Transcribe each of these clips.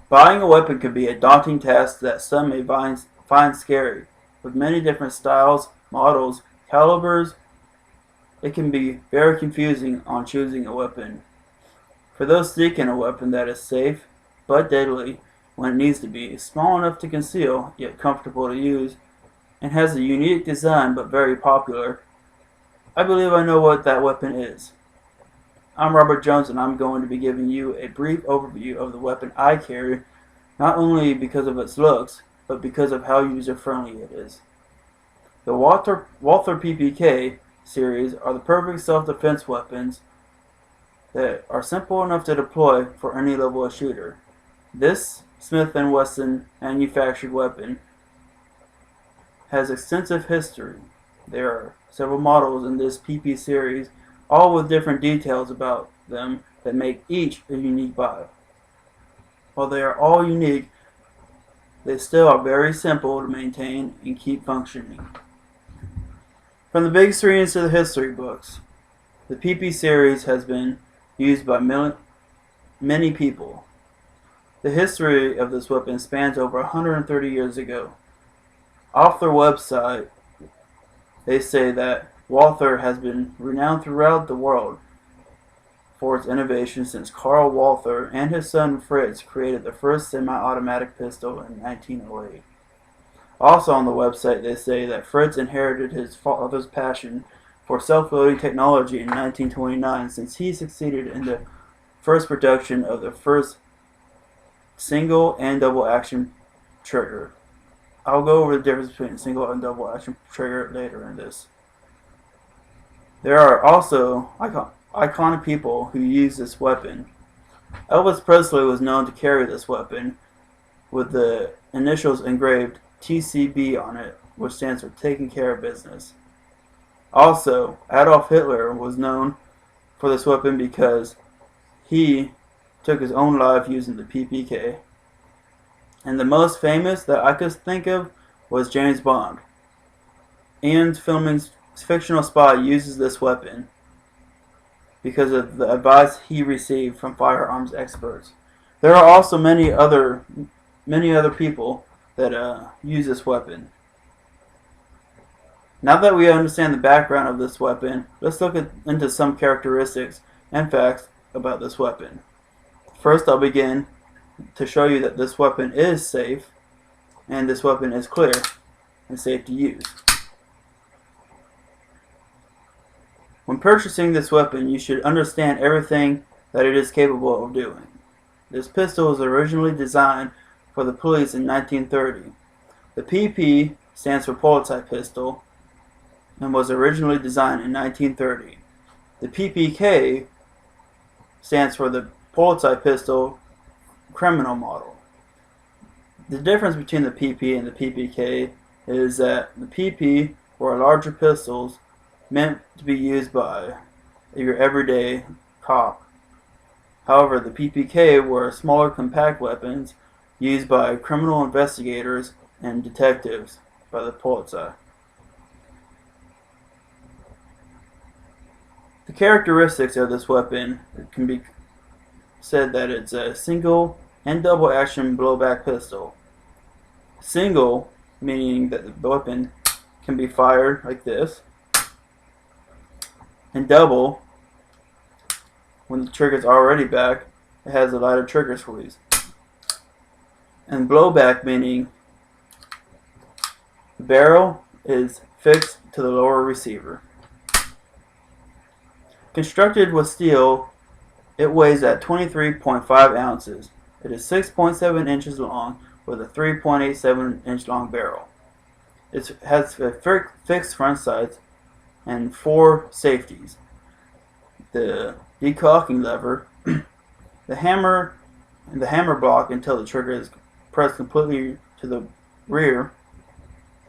Buying a weapon can be a daunting task that some may find scary. With many different styles, models, calibers, it can be very confusing on choosing a weapon. For those seeking a weapon that is safe but deadly when it needs to be, small enough to conceal yet comfortable to use, and has a unique design but very popular, I believe I know what that weapon is. I'm Robert Jones, and I'm going to be giving you a brief overview of the weapon I carry, not only because of its looks, but because of how user-friendly it is. The Walther PPK series are the perfect self-defense weapons that are simple enough to deploy for any level of shooter. This Smith & Wesson manufactured weapon has extensive history. There are several models in this PP series, all with different details about them that make each a unique buy. While they are all unique, they still are very simple to maintain and keep functioning. From the big screens to the history books, the PP series has been used by many people. The history of this weapon spans over 130 years ago. Off their website, they say that Walther has been renowned throughout the world for its innovation since Karl Walther and his son Fritz created the first semi-automatic pistol in 1908. Also on the website, they say that Fritz inherited his father's passion for self-loading technology in 1929 since he succeeded in the first production of the first single and double action trigger. I'll go over the difference between single and double action trigger later in this. There are also iconic people who use this weapon. Elvis Presley was known to carry this weapon with the initials engraved TCB on it, which stands for taking care of business. Also, Adolf Hitler was known for this weapon because he took his own life using the PPK. And the most famous that I could think of was James Bond. Ian Fleming's fictional spy uses this weapon because of the advice he received from firearms experts. There are also many other people that use this weapon. Now that we understand the background of this weapon, let's look into some characteristics and facts about this weapon. First, I'll begin to show you that this weapon is safe, and this weapon is clear and safe to use. When purchasing this weapon, you should understand everything that it is capable of doing. This pistol was originally designed for the police in 1930. The PP stands for prototype pistol and was originally designed in 1930. The PPK stands for the prototype pistol criminal model. The difference between the PP and the PPK is that the PP were larger pistols meant to be used by your everyday cop. However, the PPK were smaller compact weapons used by criminal investigators and detectives by the Polizei. The characteristics of this weapon can be said that it's a single and double action blowback pistol. Single meaning that the weapon can be fired like this, and double, when the trigger is already back, it has a lighter trigger squeeze. And blowback meaning the barrel is fixed to the lower receiver. Constructed with steel, it weighs at 23.5 ounces. It is 6.7 inches long with a 3.87 inch long barrel. It has a fixed front sights and 4 safeties. The decocking lever, the hammer, and the hammer block until the trigger is pressed completely to the rear,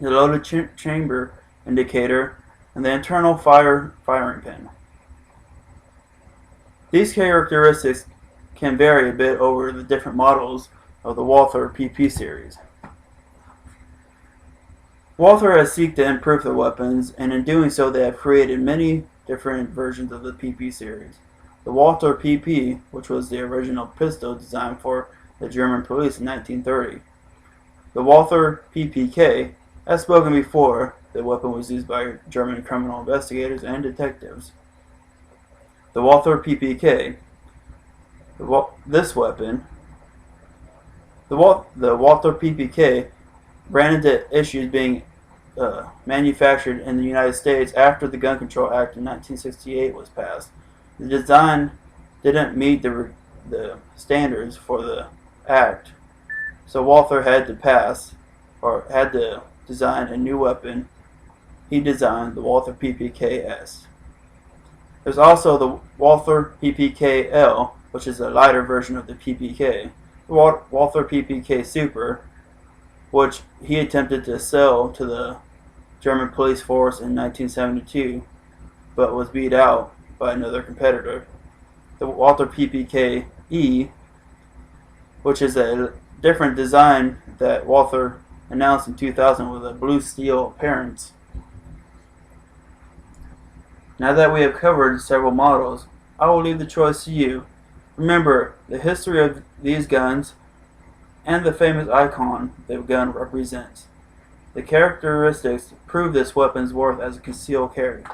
the loaded chamber indicator, and the internal firing pin. These characteristics can vary a bit over the different models of the Walther PP series. Walther has sought to improve their weapons, and in doing so they have created many different versions of the PP series. The Walther PP, which was the original pistol designed for the German police in 1930. The Walther PPK, as spoken before, the weapon was used by German criminal investigators and detectives. The Walther PPK, this weapon, the Walther PPK ran into issues being manufactured in the United States after the Gun Control Act in 1968 was passed. The design didn't meet the standards for the act, so Walther had to design a new weapon. He designed the Walther PPK-S. There's also the Walther PPK-L, which is a lighter version of the PPK. The Walther PPK Super, which he attempted to sell to the German police force in 1972, but was beat out by another competitor. The Walther PPK-E, which is a different design that Walther announced in 2000 with a blue steel appearance. Now that we have covered several models, I will leave the choice to you. Remember the history of these guns and the famous icon the gun represents. The characteristics prove this weapon's worth as a concealed carry.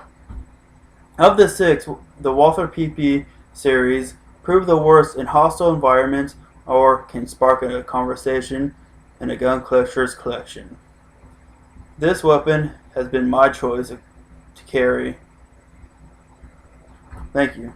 Of the six, the Walther PP series prove the worst in hostile environments or can spark a conversation in a gun collector's collection. This weapon has been my choice to carry. Thank you.